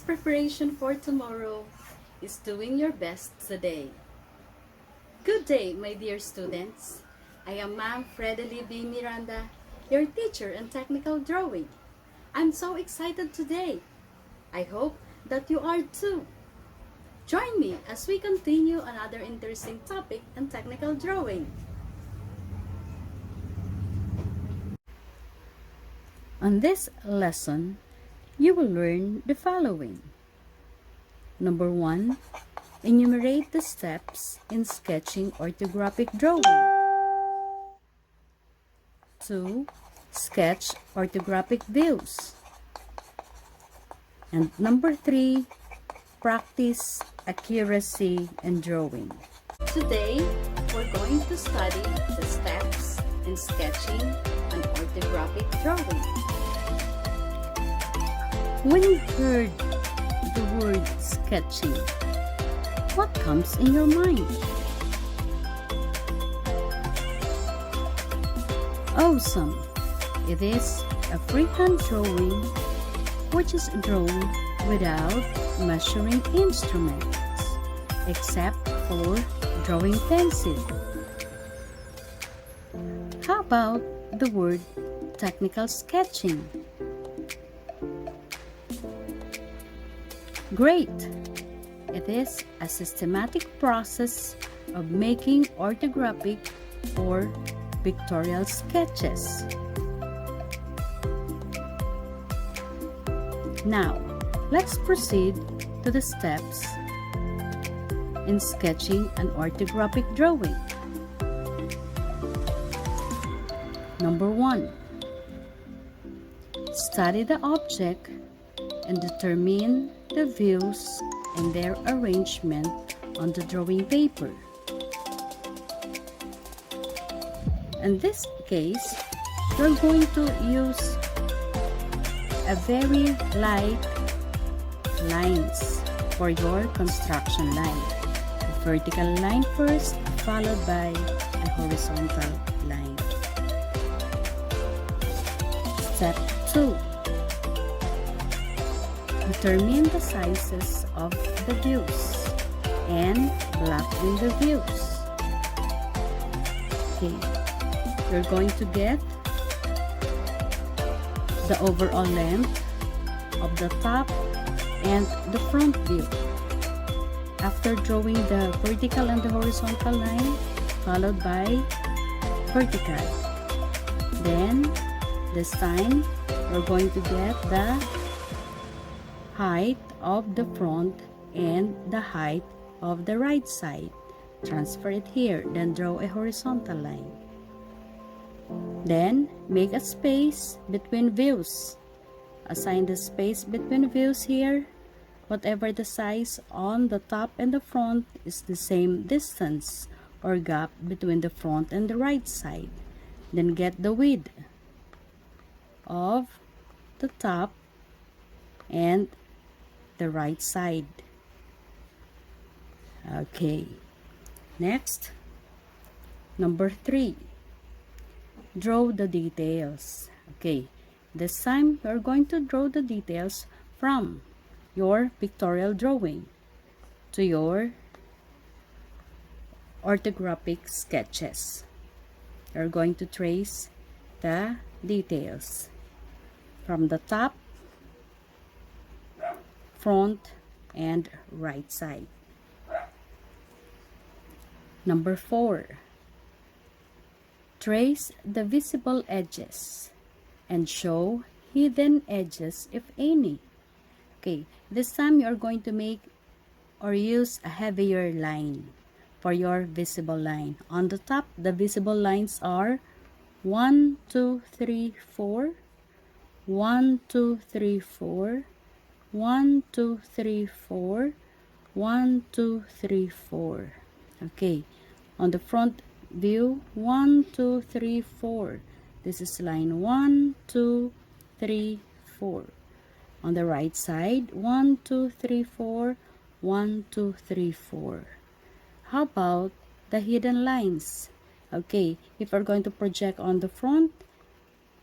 best preparation for tomorrow is doing your best today. Good day, my dear students. I am Ma'am Fredelie B. Miranda, your teacher in technical drawing. I'm so excited today. I hope that you are too. Join me as we continue another interesting topic in technical drawing. On this lesson, you will learn the following. Number 1, enumerate the steps in sketching orthographic drawing. 2, sketch orthographic views. And number 3, practice accuracy in drawing. Today, we're going to study the steps in sketching an orthographic drawing. When you heard the word sketching, what comes in your mind? Awesome! It is a freehand drawing which is drawn without measuring instruments, except for drawing pencil. How about the word technical sketching? Great! It is a systematic process of making orthographic or pictorial sketches. Now, let's proceed to the steps in sketching an orthographic drawing. Number 1. Study the object and determine the views and their arrangement on the drawing paper. In this case, you're going to use a very light lines for your construction line. A vertical line first, followed by a horizontal line. Step 2. Determine the sizes of the views and block in the views. Okay, you're going to get the overall length of the top and the front view. After drawing the vertical and the horizontal line, followed by vertical. Then, this time, we're going to get the height of the front and the height of the right side. Transfer it here, then draw a horizontal line. Then, make a space between views. Assign the space between views here. Whatever the size on the top and the front is the same distance or gap between the front and the right side. Then get the width of the top and the right side. Okay. Next, number 3. Draw the details. Okay. This time, you're going to draw the details from your pictorial drawing to your orthographic sketches. You're going to trace the details from the top, front, and right side. Number 4. Trace the visible edges and show hidden edges if any. Okay, this time you are going to make or use a heavier line for your visible line. On the top, the visible lines are 1, 2, 3, 4, 1, 2, 3, 4, 1, 2, 3, 4, 1, 2, 3, 4. Okay, on the front view, 1, 2, 3, 4. This is line 1, 2, 3, 4. On the right side, 1, 2, 3, 4, 1, 2, 3, 4. How about the hidden lines? Okay, if we're going to project on the front,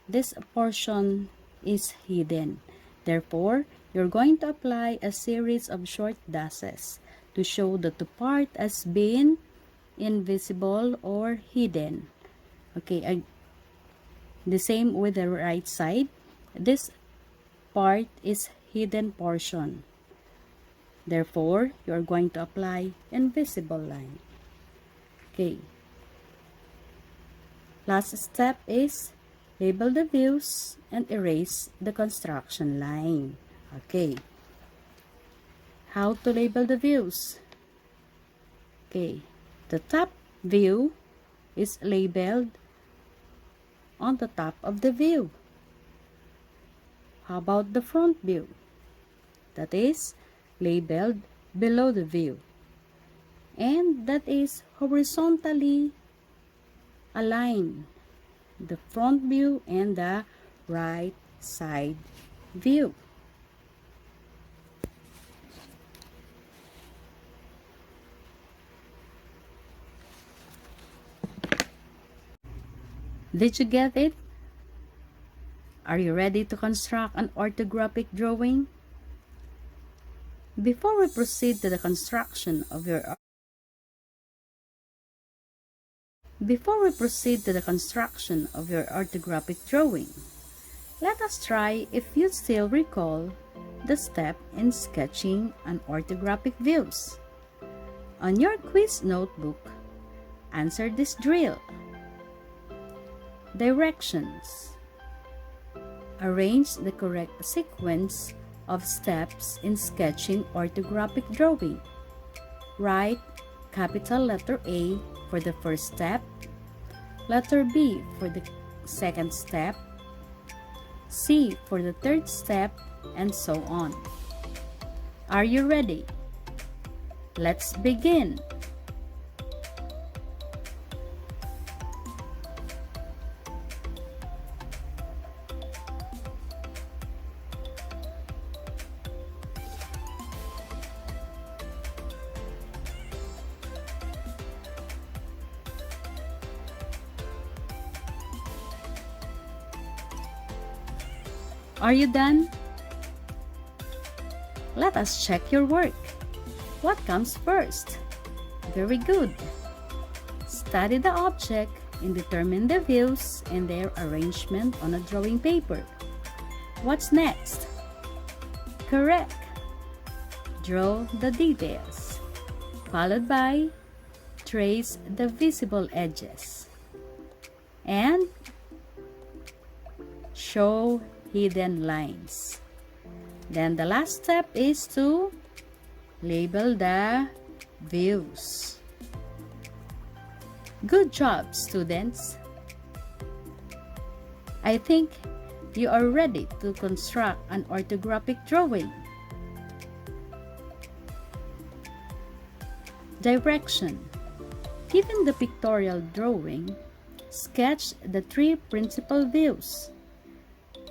this portion is hidden. Therefore, you're going to apply a series of short dashes to show that the part has been invisible or hidden. Okay, the same with the right side. This part is hidden portion. Therefore, you are going to apply invisible line. Okay. Last step is label the views and erase the construction line. Okay. How to label the views? Okay. The top view is labeled on the top of the view. How about the front view? That is labeled below the view. And that is horizontally aligned, the front view and the right side view. Did you get it? Are you ready to construct an orthographic drawing? Before we proceed to the construction of your orthographic drawing, let us try if you still recall the step in sketching an orthographic views. On your quiz notebook, answer this drill. Directions. Arrange the correct sequence of steps in sketching orthographic drawing. Write capital letter A for the first step, letter B for the second step, C for the third step, and so on. Are you ready? Let's begin. Are you done? Let us check your work. What comes first? Very good. Study the object and determine the views and their arrangement on a drawing paper. What's next? Correct. Draw the details, followed by trace the visible edges and show hidden lines. Then the last step is to label the views. Good job, students. I think you are ready to construct an orthographic drawing. Direction. Given the pictorial drawing, sketch the 3 principal views.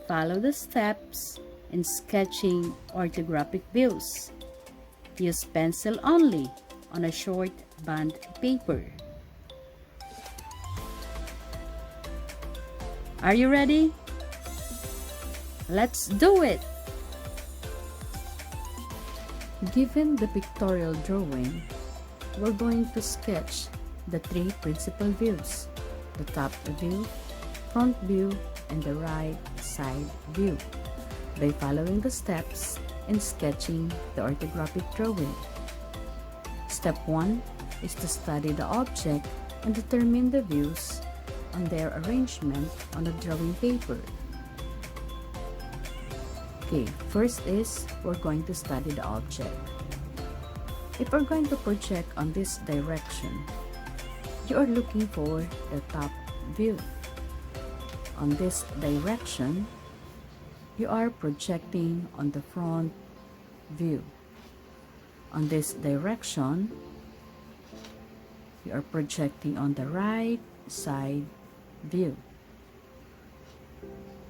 Follow the steps in sketching orthographic views. Use pencil only on a short bond paper. Are you ready? Let's do it! Given the pictorial drawing, we're going to sketch the 3 principal views: the top view, front view, and the right side view, by following the steps in sketching the orthographic drawing. Step 1 is to study the object and determine the views on their arrangement on the drawing paper. Okay, first is we're going to study the object. If we're going to project on this direction, you are looking for the top view. On this direction, you are projecting on the front view. On this direction, you are projecting on the right side view.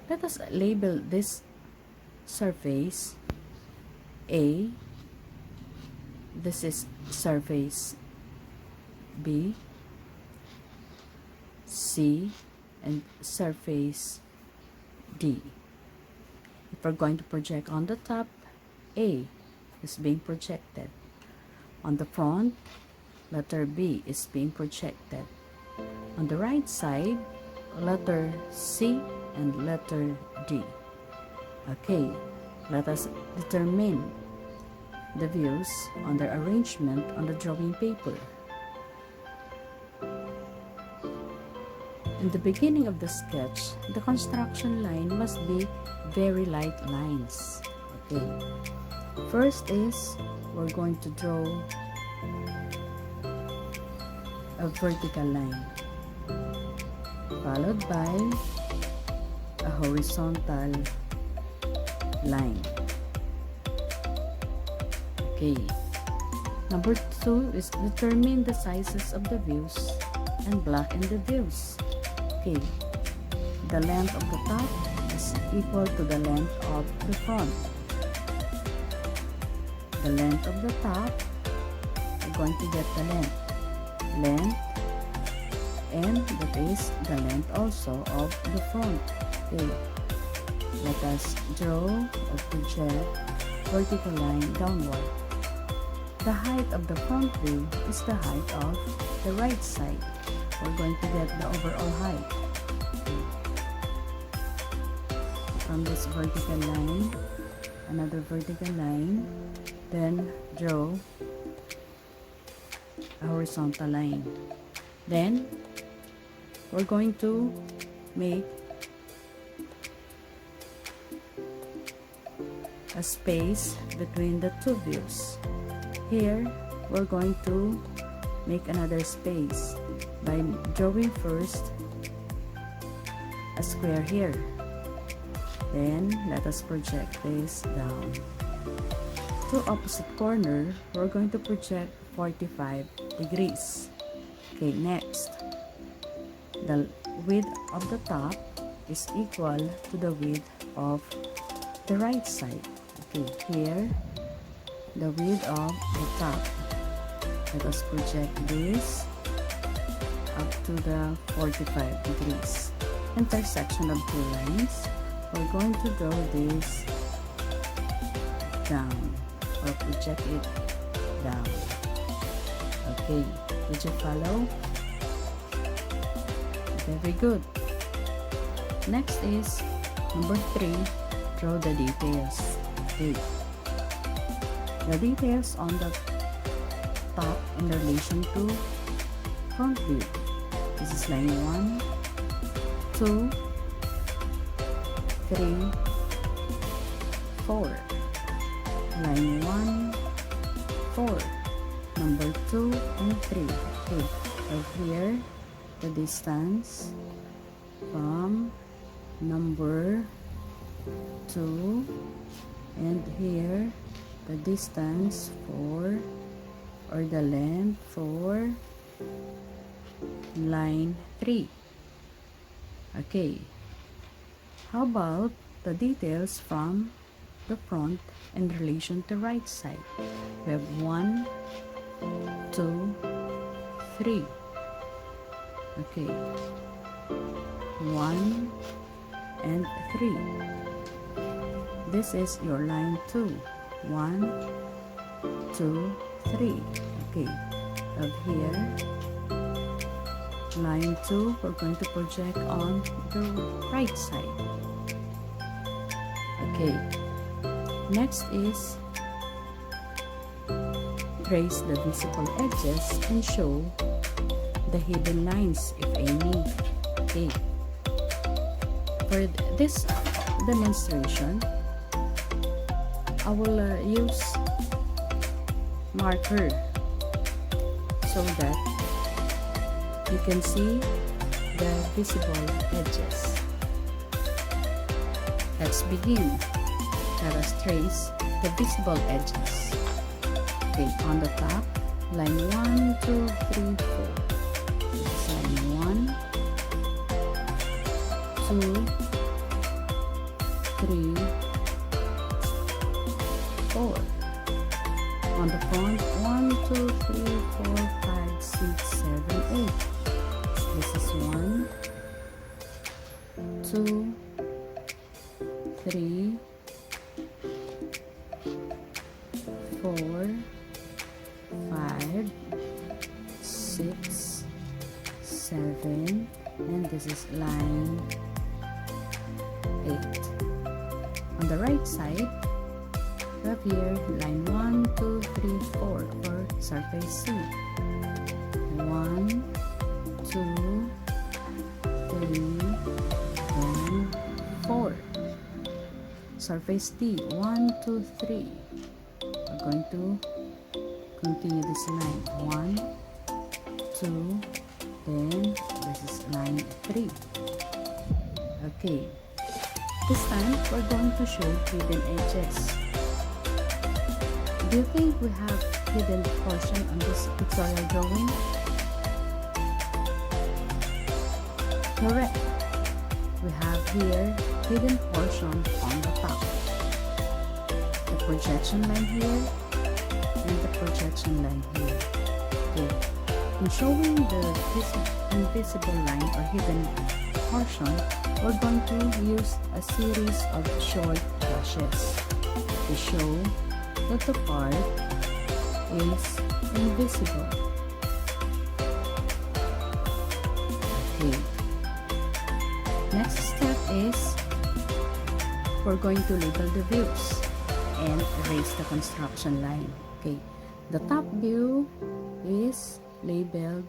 Let us label this surface A. This is surface B, C, and surface D. If we're going to project on the top, A is being projected. On the front, letter B is being projected. On the right side, letter C and letter D. Okay, let us determine the views on the arrangement on the drawing paper. In the beginning of the sketch, the construction line must be very light lines. Okay, first is we're going to draw a vertical line, followed by a horizontal line. Okay. Number 2 is determine the sizes of the views and blacken the views. Okay. The length of the top is equal to the length of the front. The length of the top, we're going to get the length, and that is the length also of the front. Okay. Let us draw or project vertical line downward. The height of the front view is the height of the right side. We're going to get the overall height. From this vertical line, another vertical line, then draw a horizontal line. Then, we're going to make a space between the two views. Here, we're going to make another space by drawing first a square here. Then, let us project this down. To opposite corner, we're going to project 45 degrees. Okay, next. The width of the top is equal to the width of the right side. Okay, here, the width of the top. Let us project this up to the 45 degrees. Intersection of two lines. We're going to draw this down or project it down. Okay, did you follow? Very good. Next is number 3, draw the details. Okay. The details on the top in relation to front view. This is line 1, 2, 3, 4. Line 1, 4. Number 2 and 3. Okay. So here, the distance from number 2, and here the distance for or the length for line 3. Okay, how about the details from the front in relation to right side? We have 1, 2, 3. Okay, 1 and 3. This is your line 2. 1, 2, 3. Okay, up here, line 2, we're going to project on the right side. Okay, next is trace the visible edges and show the hidden lines, if any. Okay, for this demonstration, I will use marker so that you can see the visible edges. Let's begin. Let us trace the visible edges. Okay, on the top, line 1, 2, 3, 4. This is line 1, 2, 3, 4. On the front, 1, 2, 3, 4, 5, 6, 7, 8. This is 1, 2, 3, 6, 7, and this is line 8. On the right side, we have here line 1, 2, 3, 4 for surface C. 1, 2, 3, and 4. Surface D, 1, 2, 3. We're going to continue this line. 1, 2, then this is line 3. Okay. This time, we're going to show hidden edges. Do you think we have hidden portion on this pictorial drawing? Correct. We have here hidden portion on the top. The projection line here and the projection line here. Okay. In showing the invisible line or hidden portion, we're going to use a series of short brushes to show that the part is invisible. Okay. Next step is we're going to label the views and erase the construction line. Okay. The top view is labeled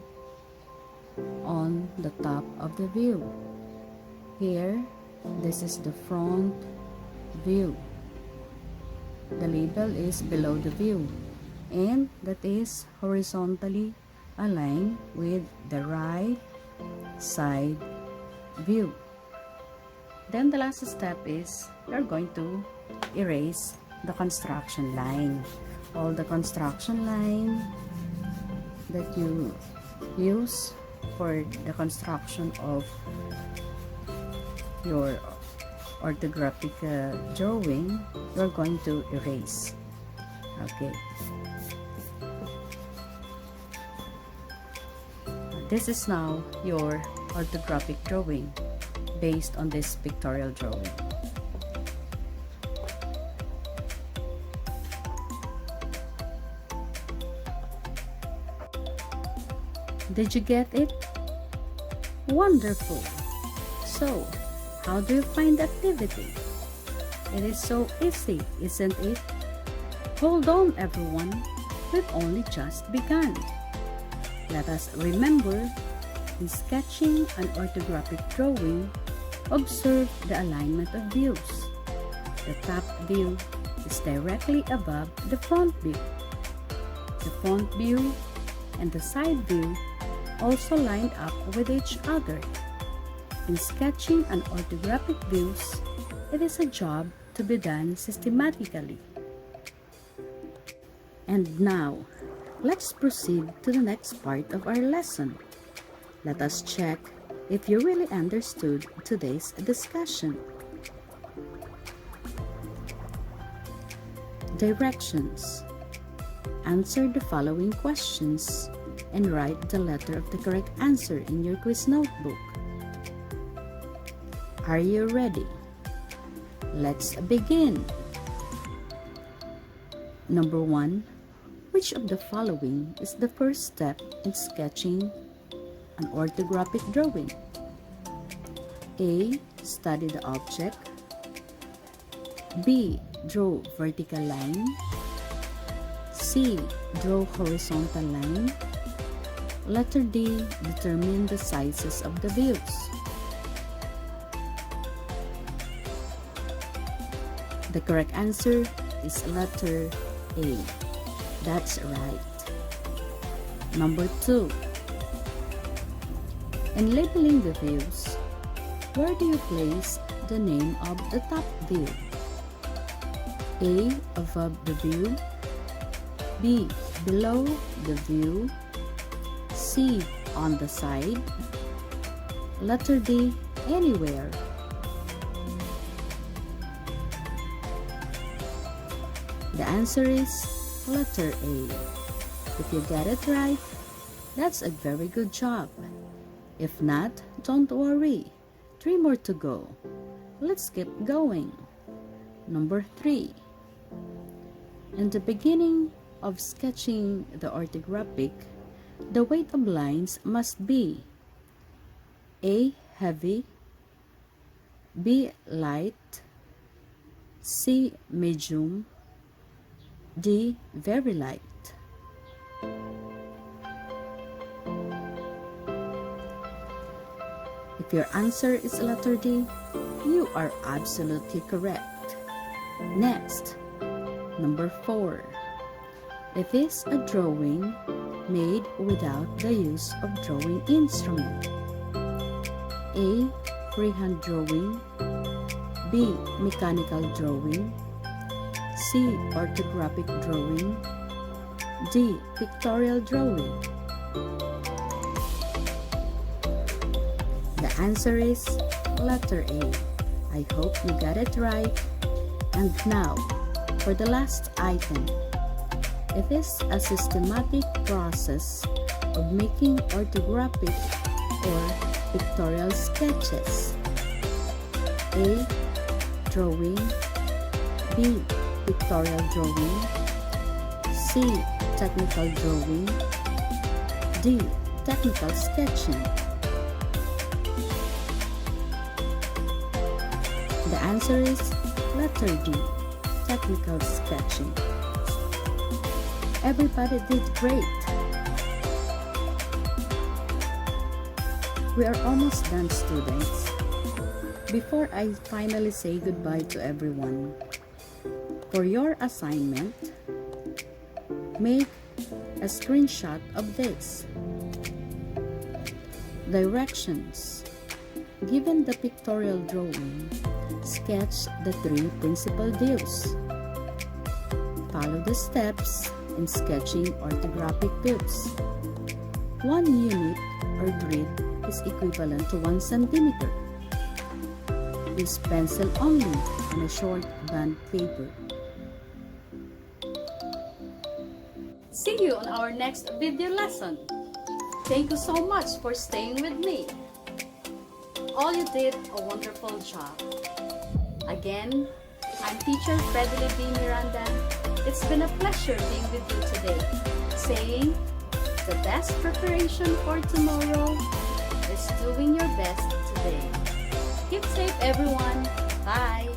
on the top of the view. Here, this is the front view. The label is below the view, and that is horizontally aligned with the right side view. Then the last step is you're going to erase the construction line. All the construction line that you use for the construction of your orthographic drawing, we're going to erase. Okay. This is now your orthographic drawing based on this pictorial drawing. Did you get it? Wonderful! So, how do you find the activity? It is so easy, isn't it? Hold on, everyone. We've only just begun. Let us remember, in sketching an orthographic drawing, observe the alignment of views. The top view is directly above the front view. The front view and the side view also lined up with each other. In sketching an orthographic views, it is a job to be done systematically. And now, let's proceed to the next part of our lesson. Let us check if you really understood today's discussion. Directions. Answer the following questions and write the letter of the correct answer in your quiz notebook. Are you ready? Let's begin. Number 1. Which of the following is the first step in sketching an orthographic drawing? A. Study the object. B. Draw vertical line. C. Draw horizontal line. Letter D. Determine the sizes of the views. The correct answer is letter A. That's right. Number 2. In labeling the views, where do you place the name of the top view? A. Above the view. B. Below the view. C. On the side. Letter D. Anywhere. The answer is letter A. If you get it right, that's a very good job. If not, don't worry. 3 more to go. Let's keep going. Number 3. In the beginning of sketching the orthographic, The weight of lines must be A. Heavy, B. Light, C. Medium, D. Very light. If your answer is letter D, you are absolutely correct. Next, number 4. It is a drawing made without the use of drawing instrument. A. Freehand drawing, B. Mechanical drawing, C. Orthographic drawing, D. Pictorial drawing. The answer is letter A. I hope you got it right. And now, for the last item. It is a systematic process of making orthographic or pictorial sketches. A. Drawing, B. Pictorial drawing, C. Technical drawing, D. Technical sketching. The answer is letter D. Technical sketching. Everybody did great. We are almost done, students. Before I finally say goodbye to everyone, for your assignment, make a screenshot of this. Directions. Given the pictorial drawing, sketch the 3 principal views. Follow the steps in sketching orthographic views. 1 unit or grid is equivalent to 1 centimeter. Use pencil only on a short band paper. See you on our next video lesson. Thank you so much for staying with me. All you did a wonderful job. Again, I'm teacher Freddie B. Miranda. It's been a pleasure being with you today, saying the best preparation for tomorrow is doing your best today. Keep safe, everyone. Bye.